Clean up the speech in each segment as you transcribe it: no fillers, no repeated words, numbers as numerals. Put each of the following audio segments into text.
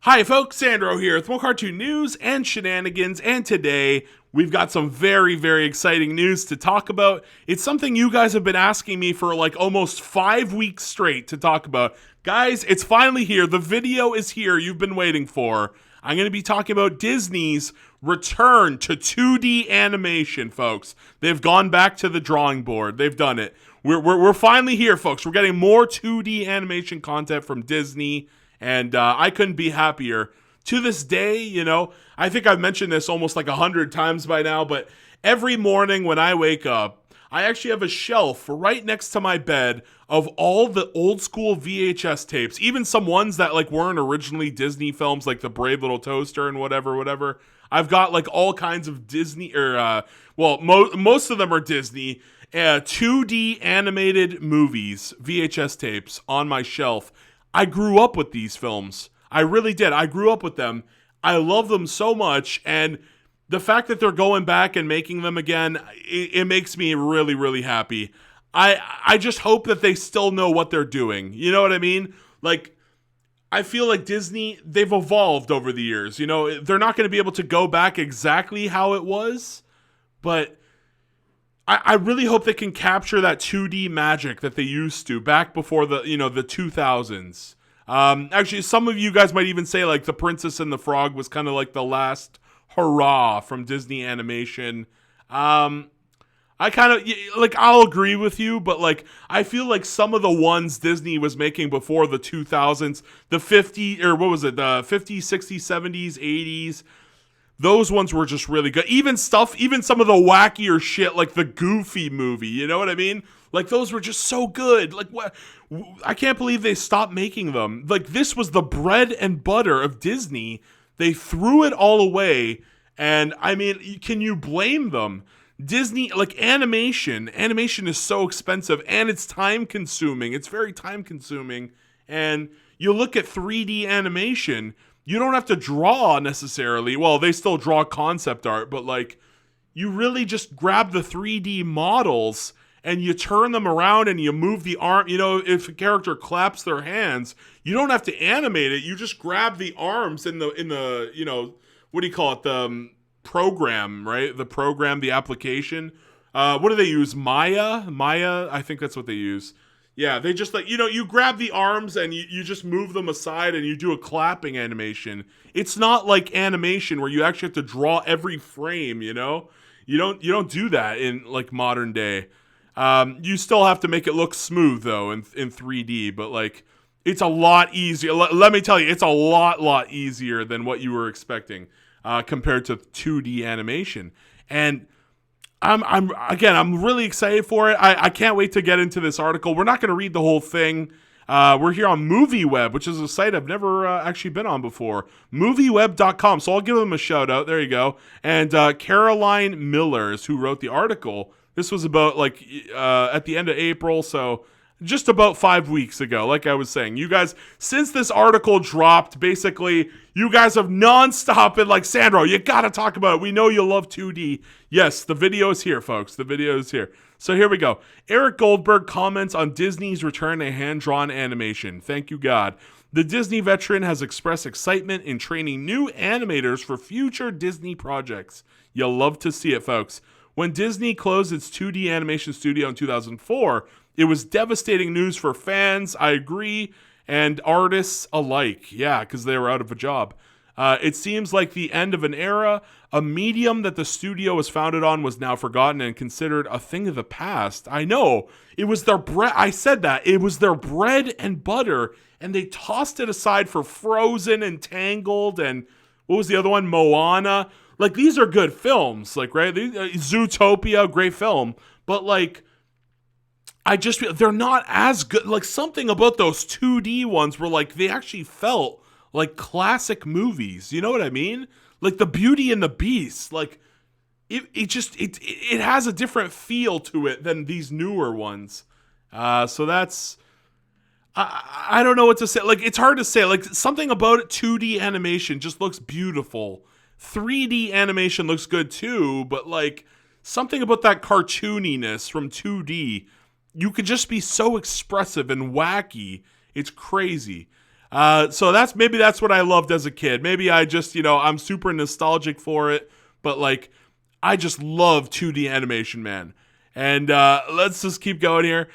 Hi folks, Sandro here with more cartoon news and shenanigans, and today we've got some very, very exciting news to talk about. It's something you guys have been asking me for like almost 5 weeks straight to talk about. Guys, it's finally here. The video is here you've been waiting for. I'm going to be talking about Disney's return to 2D animation, folks. They've gone back to the drawing board. They've done it. We're finally here, folks. We're getting more 2D animation content from Disney. And I couldn't be happier. To this day, I think I've mentioned this almost like 100 times by now, but every morning when I wake up, I actually have a shelf right next to my bed of all the old school VHS tapes, even some ones that like weren't originally Disney films, like The Brave Little Toaster and whatever. I've got like all kinds of Disney, most of them are Disney, 2D animated movies, VHS tapes on my shelf. I grew up with these films. I really did. I grew up with them. I love them so much. And the fact that they're going back and making them again, it makes me really, really happy. I just hope that they still know what they're doing. You know what I mean? Like, I feel like Disney, they've evolved over the years. They're not going to be able to go back exactly how it was. But I really hope they can capture that 2D magic that they used to back before the 2000s. Actually, some of you guys might even say like The Princess and the Frog was kind of like the last hurrah from Disney animation. I kind of like, I'll agree with you, but like I feel like some of the ones Disney was making before the 2000s, the 50s, 60s, 70s, 80s, those ones were just really good. Even some of the wackier shit, like the Goofy movie, you know what I mean? Like, those were just so good. Like, what? I can't believe they stopped making them. Like, this was the bread and butter of Disney. They threw it all away, and, I mean, can you blame them? Disney, like, animation is so expensive, and it's time-consuming. It's very time-consuming, and you look at 3D animation, you don't have to draw necessarily. Well, they still draw concept art, but like you really just grab the 3D models and you turn them around and you move the arm. If a character claps their hands, you don't have to animate it. You just grab the arms in the what do you call it? The program, right? The program, the application. What do they use? Maya, I think that's what they use. Yeah, they just like, you grab the arms and you just move them aside and you do a clapping animation. It's not like animation where you actually have to draw every frame, You don't do that in like modern day. You still have to make it look smooth though in 3D, but like it's a lot easier. Let me tell you, it's a lot easier than what you were expecting compared to 2D animation. And I'm really excited for it. I can't wait to get into this article. We're not going to read the whole thing. We're here on MovieWeb, which is a site I've never actually been on before. MovieWeb.com. So I'll give them a shout out. There you go. And Caroline Millers, who wrote the article. This was about like at the end of April. So just about 5 weeks ago, like I was saying. You guys, since this article dropped, basically, you guys have nonstop been like, Sandro, you gotta talk about it. We know you love 2D. Yes, the video is here, folks. The video is here. So here we go. Eric Goldberg comments on Disney's return to hand-drawn animation. Thank you, God. The Disney veteran has expressed excitement in training new animators for future Disney projects. You'll love to see it, folks. When Disney closed its 2D animation studio in 2004, it was devastating news for fans, I agree, and artists alike. Yeah, because they were out of a job. It seems like the end of an era. A medium that the studio was founded on was now forgotten and considered a thing of the past. I know. It was their bread. I said that. It was their bread and butter, and they tossed it aside for Frozen and Tangled, and what was the other one? Moana. Like, these are good films, like, right? Zootopia, great film. But, like, they're not as good. Like, something about those 2D ones were like, they actually felt like classic movies. You know what I mean? Like the Beauty and the Beast. Like, it has a different feel to it than these newer ones. So that's, I don't know what to say. Like, it's hard to say. Like, something about it, 2D animation just looks beautiful. 3D animation looks good too, but like something about that cartooniness from 2D, you could just be so expressive and wacky. It's crazy. So that's what I loved as a kid. Maybe I just, I'm super nostalgic for it, but like, I just love 2D animation, man. And let's just keep going here.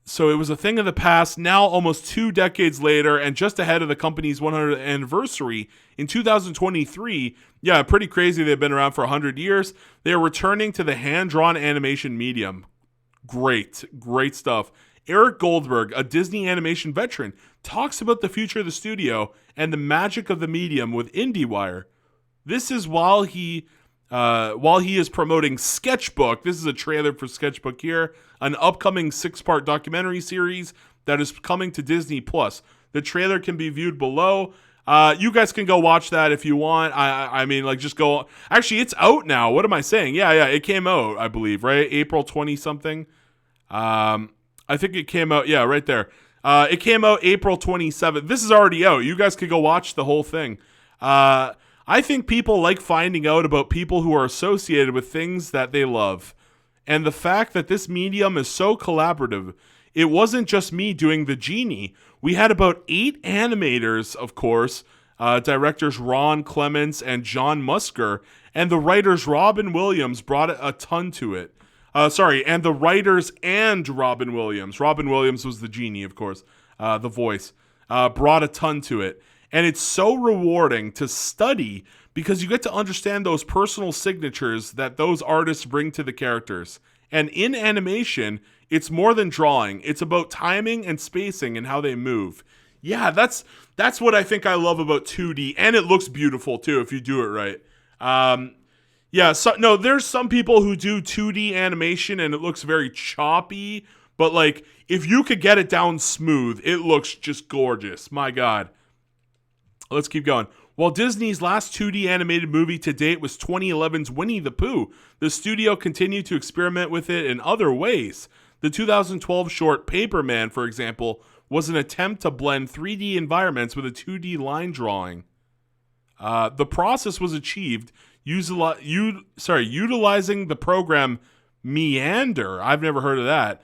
So it was a thing of the past, now almost 2 decades later, and just ahead of the company's 100th anniversary in 2023. Yeah, pretty crazy. They've been around for 100 years. They are returning to the hand-drawn animation medium. Great stuff. Eric Goldberg, a Disney animation veteran, talks about the future of the studio and the magic of the medium with IndieWire. This is while he is promoting Sketchbook. This is a trailer for Sketchbook here, an upcoming 6-part documentary series that is coming to Disney Plus. The trailer can be viewed below. You guys can go watch that if you want. I mean, like, just go. Actually, it's out now. What am I saying? Yeah, it came out, I believe, right? April 20 something. I think it came out. Yeah, right there. It came out April 27th. This is already out. You guys could go watch the whole thing. I think people like finding out about people who are associated with things that they love. And the fact that this medium is so collaborative, it wasn't just me doing the genie. We had about 8 animators, of course, directors Ron Clements and John Musker, and the writers Robin Williams brought a ton to it. And the writers and Robin Williams. Robin Williams was the genie, of course, the voice, brought a ton to it. And it's so rewarding to study because you get to understand those personal signatures that those artists bring to the characters. And in animation, it's more than drawing. It's about timing and spacing and how they move. Yeah, that's what I think I love about 2D. And it looks beautiful, too, if you do it right. There's some people who do 2D animation and it looks very choppy. But, like, if you could get it down smooth, it looks just gorgeous. My God. Let's keep going. While Disney's last 2D animated movie to date was 2011's Winnie the Pooh, the studio continued to experiment with it in other ways. The 2012 short Paperman, for example, was an attempt to blend 3D environments with a 2D line drawing. The process was achieved utilizing the program Meander. I've never heard of that,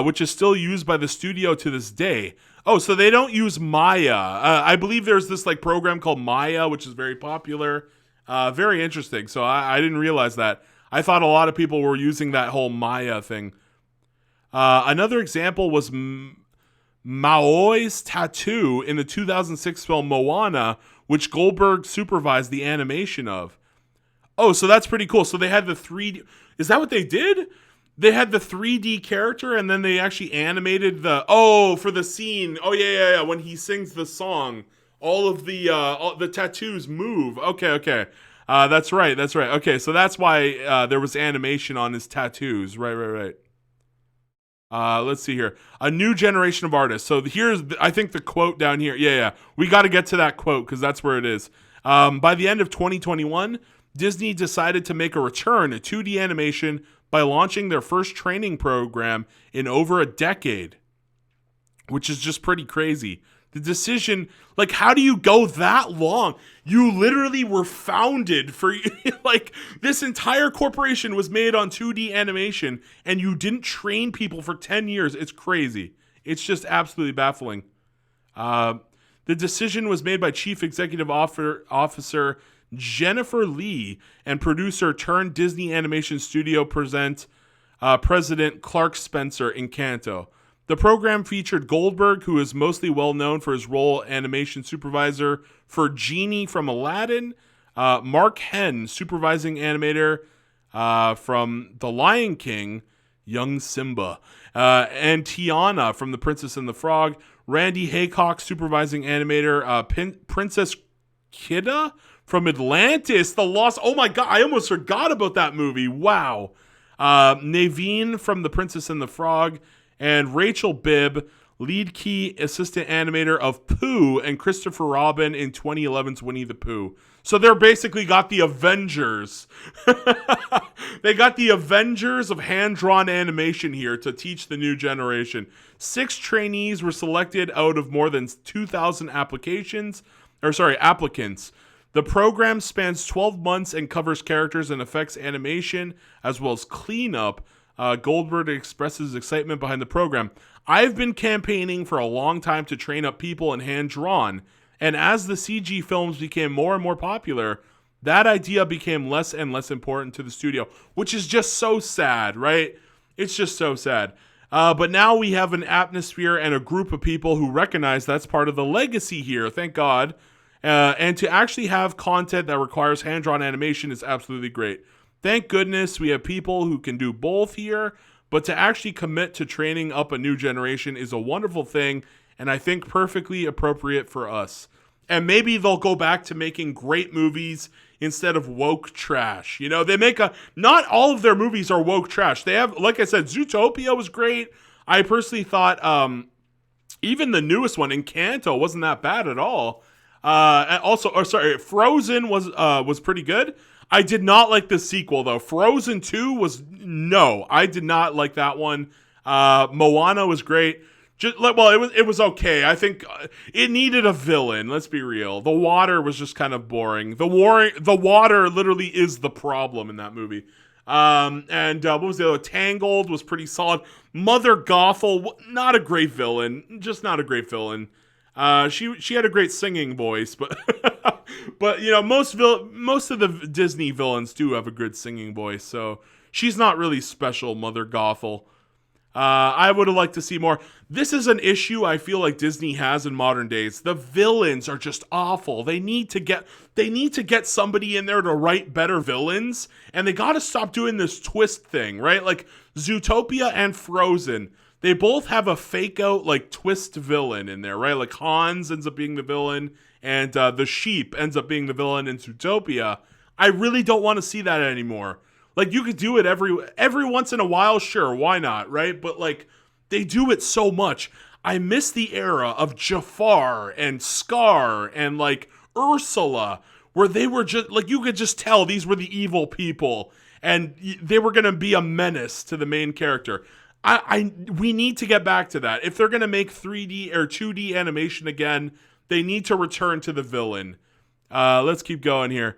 which is still used by the studio to this day. Oh, so they don't use Maya. I believe there's this like program called Maya, which is very popular. Very interesting. So I didn't realize that. I thought a lot of people were using that whole Maya thing. Another example was Maoi's tattoo in the 2006 film Moana, which Goldberg supervised the animation of. Oh, so that's pretty cool. So they had the 3D. Is that what they did? They had the 3D character, and then they actually animated for the scene. Oh, yeah. When he sings the song, all of the tattoos move. Okay. That's right. Okay, so that's why there was animation on his tattoos. Right. Let's see here. A new generation of artists. So here's, I think, the quote down here. Yeah. We got to get to that quote because that's where it is. By the end of 2021, Disney decided to make a return to 2D animation by launching their first training program in over a decade, which is just pretty crazy. The decision, like, how do you go that long? You literally were founded for, like, this entire corporation was made on 2D animation, and you didn't train people for 10 years. It's crazy. It's just absolutely baffling. The decision was made by Chief Executive Officer Jennifer Lee and producer turned Disney Animation Studio President Clark Spencer in Encanto. The program featured Goldberg, who is mostly well known for his role animation supervisor for Genie from Aladdin, Mark Henn, supervising animator from The Lion King, young Simba, and Tiana from The Princess and the Frog, Randy Haycock, supervising animator, Princess Kida from Atlantis, The Lost. Oh my God, I almost forgot about that movie. Wow. Naveen from The Princess and the Frog, and Rachel Bibb, lead key assistant animator of Pooh and Christopher Robin in 2011's Winnie the Pooh. So they're basically got the Avengers. They got the Avengers of hand-drawn animation here to teach the new generation. 6 trainees were selected out of more than 2,000 applicants. The program spans 12 months and covers characters and effects animation, as well as cleanup. Goldberg expresses excitement behind the program. I've been campaigning for a long time to train up people in hand-drawn, and as the CG films became more and more popular, that idea became less and less important to the studio, which is just so sad, right? It's just so sad. But now we have an atmosphere and a group of people who recognize that's part of the legacy here, thank God. And to actually have content that requires hand-drawn animation is absolutely great. Thank goodness we have people who can do both here, but to actually commit to training up a new generation is a wonderful thing, and I think perfectly appropriate for us. And maybe they'll go back to making great movies instead of woke trash. You know, not all of their movies are woke trash. They have, like I said, Zootopia was great. I personally thought even the newest one, Encanto, wasn't that bad at all. Frozen was pretty good. I did not like the sequel, though. Frozen 2 I did not like that one. Moana was great. It was okay. I think it needed a villain. Let's be real. The water was just kind of boring. The water literally is the problem in that movie. What was the other? Tangled was pretty solid. Mother Gothel, not a great villain. Just not a great villain. She had a great singing voice, but but you know most of the Disney villains do have a good singing voice, so she's not really special. Mother Gothel. I would have liked to see more. This is an issue I feel like Disney has in modern days. The villains are just awful. They need to get somebody in there to write better villains, and they got to stop doing this twist thing, right? Like Zootopia and Frozen, they both have a fake out like twist villain in there, right? Like Hans ends up being the villain, and the sheep ends up being the villain in Zootopia. I really don't want to see that anymore. Like, you could do it every once in a while, sure, why not, right? But, like, they do it so much. I miss the era of Jafar and Scar and, like, Ursula, where they were just, like, you could just tell these were the evil people, and they were going to be a menace to the main character. We need to get back to that. If they're going to make 3D or 2D animation again, they need to return to the villain. Let's keep going here.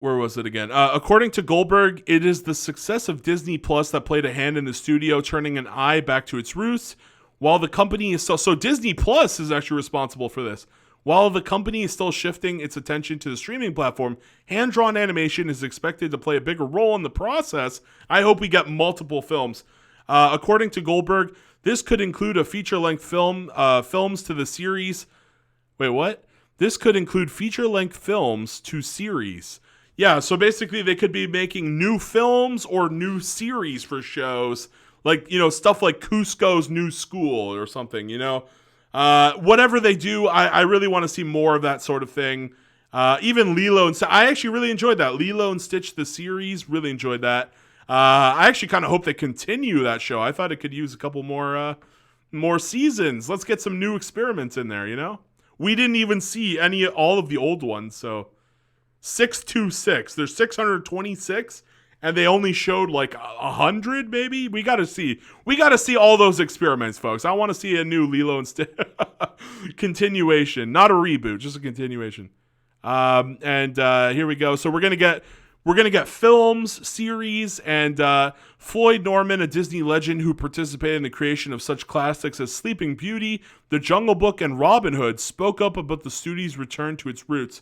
Where was it again? According to Goldberg, it is the success of Disney Plus that played a hand in the studio turning an eye back to its roots. While the company is so Disney Plus is actually responsible for this. While the company is still shifting its attention to the streaming platform, hand-drawn animation is expected to play a bigger role in the process. I hope we get multiple films. According to Goldberg, this could include a feature-length films to the series. Wait, what? This could include feature-length films to series. Yeah, so basically they could be making new films or new series for shows. Like, you know, stuff like Cusco's New School or something, you know? Whatever they do, I really want to see more of that sort of thing. Even Lilo and Stitch, I actually really enjoyed that. Lilo and Stitch, the series, really enjoyed that. I actually kind of hope they continue that show. I thought it could use a couple more seasons. Let's get some new experiments in there, you know? We didn't even see all of the old ones, so 626. There's 626, and they only showed like 100, maybe. We got to see all those experiments, folks. I want to see a new Lilo and Stitch continuation, not a reboot, just a continuation. Here we go. So we're gonna get films, series, and Floyd Norman, a Disney legend who participated in the creation of such classics as Sleeping Beauty, The Jungle Book, and Robin Hood, spoke up about the studio's return to its roots.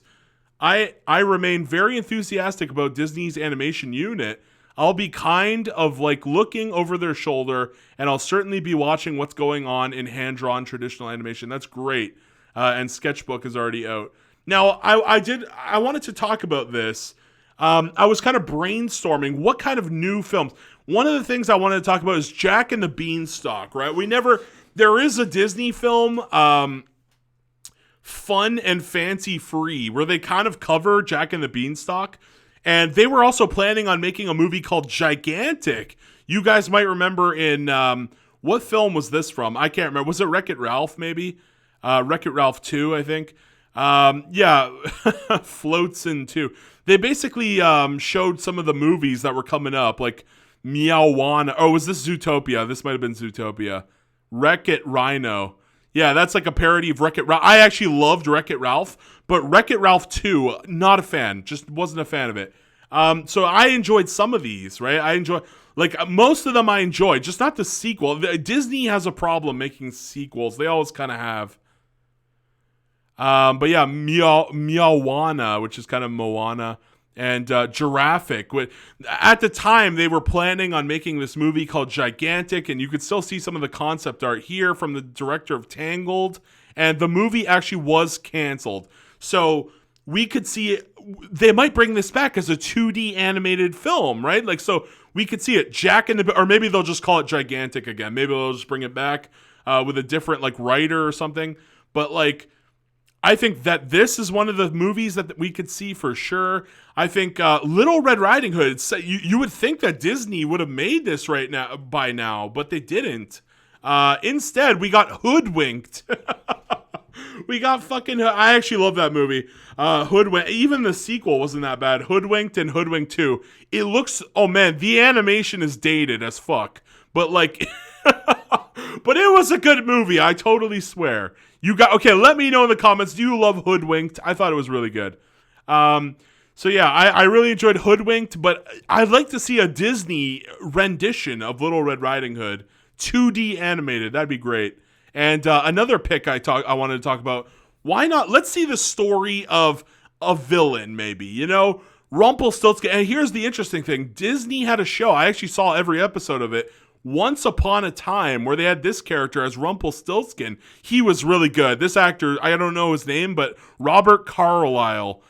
I remain very enthusiastic about Disney's animation unit. I'll be kind of like looking over their shoulder, and I'll certainly be watching what's going on in hand-drawn traditional animation. That's great. And Sketchbook is already out. Now, I wanted to talk about this. I was kind of brainstorming what kind of new films. One of the things I wanted to talk about is Jack and the Beanstalk, right? There is a Disney film, Fun and Fancy Free, where they kind of cover Jack and the Beanstalk. And they were also planning on making a movie called Gigantic. You guys might remember in, what film was this from? I can't remember. Was it Wreck-It Ralph, maybe? Wreck-It Ralph 2, I think. Floatsin' 2. They basically showed some of the movies that were coming up, like Meowana. Oh, was this Zootopia? This might have been Zootopia. Wreck-It Rhino. Yeah, that's like a parody of Wreck-It Ralph. I actually loved Wreck-It Ralph, but Wreck-It Ralph 2, not a fan. Just wasn't a fan of it. So I enjoyed some of these, right? Like most of them I enjoy, just not the sequel. Disney has a problem making sequels. They always kind of have. But yeah, Meowana, which is kind of Moana, and Giraffic. At the time, they were planning on making this movie called Gigantic, and you could still see some of the concept art here from the director of Tangled. And the movie actually was canceled. So we could see it. They might bring this back as a 2D animated film, right? Like, so we could see it. Jack in the, or maybe they'll just call it Gigantic again. Maybe they'll just bring it back with a different like writer or something. But like, I think that this is one of the movies that we could see for sure. I think Little Red Riding Hood. You would think that Disney would have made this by now, but they didn't. Instead, we got Hoodwinked. We got fucking. I actually love that movie. Hoodwinked. Even the sequel wasn't that bad. Hoodwinked and Hoodwinked 2. It looks. Oh man, the animation is dated as fuck. But like, but it was a good movie. I totally swear. Okay, let me know in the comments. Do you love Hoodwinked? I thought it was really good. So yeah, I really enjoyed Hoodwinked, but I'd like to see a Disney rendition of Little Red Riding Hood, 2D animated. That'd be great. And another pick I wanted to talk about. Why not? Let's see the story of a villain, maybe. You know, Rumpelstiltskin. And here's the interesting thing: Disney had a show. I actually saw every episode of it. Once Upon a Time, where they had this character as Rumpelstiltskin. He was really good. This actor, I don't know his name, but Robert Carlyle.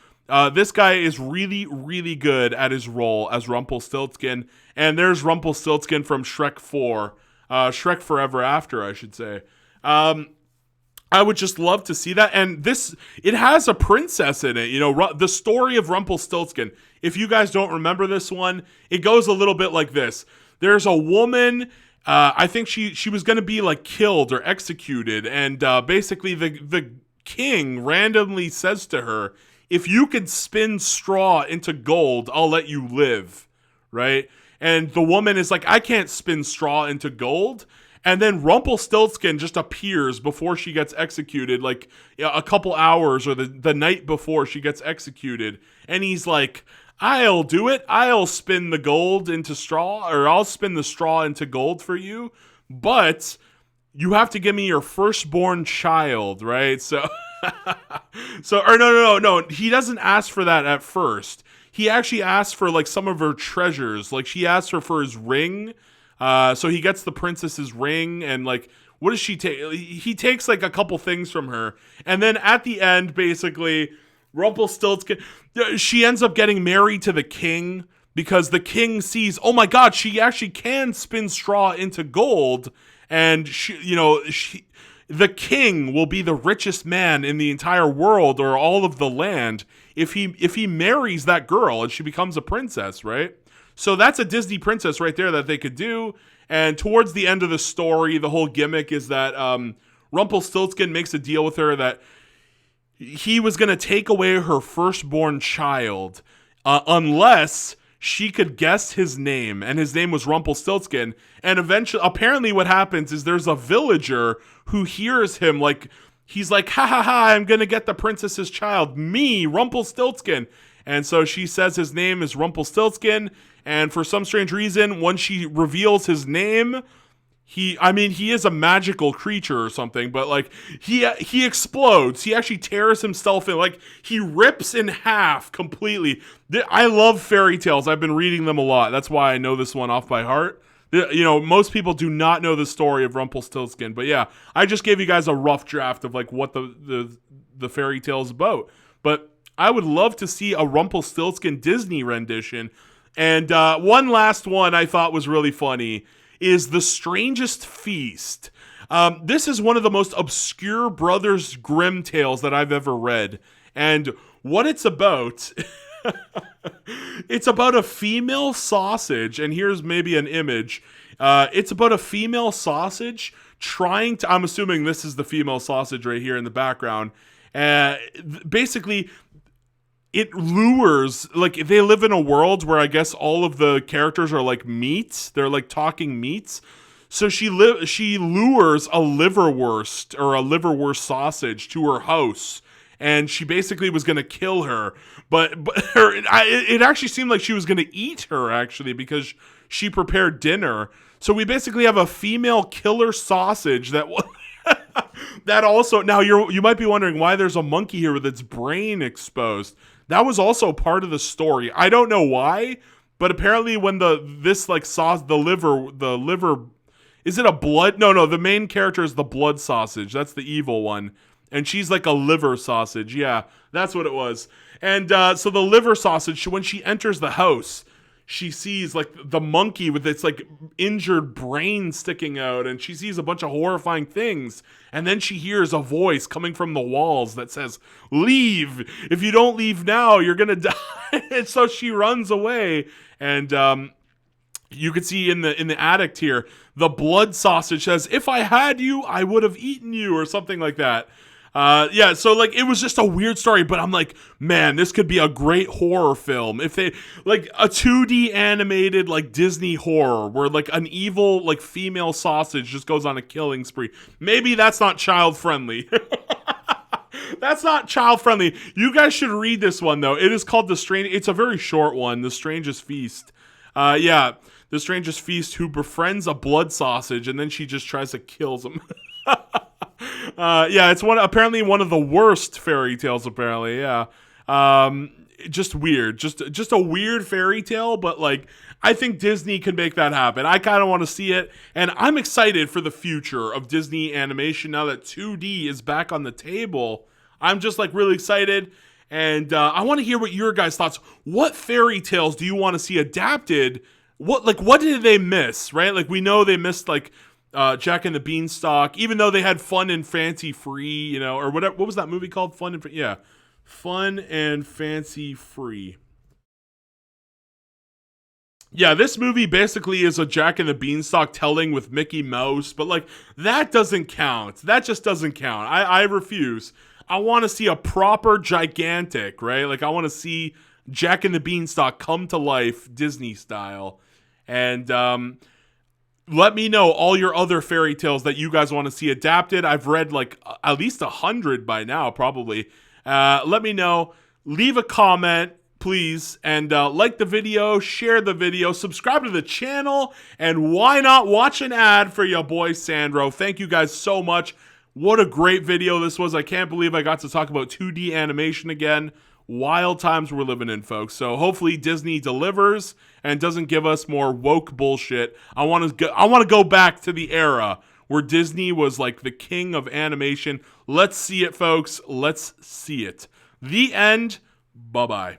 This guy is really, really good at his role as Rumpelstiltskin. And there's Rumpelstiltskin from Shrek 4. Shrek Forever After, I should say. I would just love to see that. And it has a princess in it. You know, the story of Rumpelstiltskin. If you guys don't remember this one, it goes a little bit like this. There's a woman, I think she was going to be like killed or executed. And basically the king randomly says to her, if you could spin straw into gold, I'll let you live. Right? And the woman is like, I can't spin straw into gold. And then Rumpelstiltskin just appears before she gets executed, like a couple hours or the night before she gets executed. And he's like, I'll do it. I'll spin the gold into straw, or I'll spin the straw into gold for you. But you have to give me your firstborn child, right? So, or no. He doesn't ask for that at first. He actually asks for like some of her treasures. Like she asks her for his ring. So he gets the princess's ring, and like, what does she take? He takes like a couple things from her. And then at the end, basically, Rumpelstiltskin, she ends up getting married to the king because the king sees, oh my God, she actually can spin straw into gold. And the king will be the richest man in the entire world or all of the land if he marries that girl and she becomes a princess, right? So that's a Disney princess right there that they could do. And towards the end of the story, the whole gimmick is that Rumpelstiltskin makes a deal with her that he was going to take away her firstborn child unless she could guess his name. And his name was Rumpelstiltskin. And eventually, apparently what happens is there's a villager who hears him like, he's like, ha ha ha, I'm going to get the princess's child. Me, Rumpelstiltskin. And so she says his name is Rumpelstiltskin. And for some strange reason, when she reveals his name, he is a magical creature or something, but like he explodes. He actually tears himself in, like he rips in half completely. I love fairy tales. I've been reading them a lot. That's why I know this one off by heart. You know, most people do not know the story of Rumpelstiltskin, but yeah, I just gave you guys a rough draft of like what the fairy tale is about. But I would love to see a Rumpelstiltskin Disney rendition. And one last one I thought was really funny is The Strangest Feast. This is one of the most obscure Brothers Grimm tales that I've ever read. And what it's about, it's about a female sausage. And here's maybe an image. It's about a female sausage trying to, I'm assuming this is the female sausage right here in the background. Basically, it lures, like they live in a world where I guess all of the characters are like meats. They're like talking meats. So she lures a liverwurst or a liverwurst sausage to her house. And she basically was going to kill her. But it actually seemed like she was going to eat her actually because she prepared dinner. So we basically have a female killer sausage that that also, now you might be wondering why there's a monkey here with its brain exposed. That was also part of the story. I don't know why, but apparently when the liver, is it a blood? No, the main character is the blood sausage. That's the evil one. And she's like a liver sausage. Yeah, that's what it was. And so the liver sausage, when she enters the house, she sees like the monkey with its like injured brain sticking out, and she sees a bunch of horrifying things. And then she hears a voice coming from the walls that says, "Leave! If you don't leave now, you're gonna die." And so she runs away. And you can see in the attic here, the blood sausage says, "If I had you, I would have eaten you," or something like that. Yeah, so like it was just a weird story, but I'm like, man, this could be a great horror film if they like a 2D animated like Disney horror where like an evil like female sausage just goes on a killing spree. Maybe that's not child friendly. That's not child friendly. You guys should read this one though. It is called it's a very short one, The Strangest Feast. Yeah, The Strangest Feast, who befriends a blood sausage and then she just tries to kill him. Yeah, it's apparently one of the worst fairy tales, apparently, yeah. Just weird. Just a weird fairy tale, but like I think Disney can make that happen. I kind of want to see it, and I'm excited for the future of Disney animation now that 2D is back on the table. I'm just like really excited, and I want to hear what your guys' thoughts. What fairy tales do you want to see adapted? What did they miss, right? Like we know they missed like Jack and the Beanstalk, even though they had Fun and Fancy Free, or whatever. What was that movie called? Fun and Fancy Free. Yeah, this movie basically is a Jack and the Beanstalk telling with Mickey Mouse, but like that doesn't count. That just doesn't count. I refuse. I want to see a proper gigantic, right? Like I want to see Jack and the Beanstalk come to life Disney style. And let me know all your other fairy tales that you guys want to see adapted. I've read like at least 100 by now, probably. Let me know. Leave a comment, please. And like the video, share the video, subscribe to the channel. And why not watch an ad for your boy Sandro? Thank you guys so much. What a great video this was. I can't believe I got to talk about 2D animation again. Wild times we're living in, folks. So hopefully Disney delivers and doesn't give us more woke bullshit. I want to go back to the era where Disney was like the king of animation. Let's see it, folks. Let's see it. The end. Bye-bye.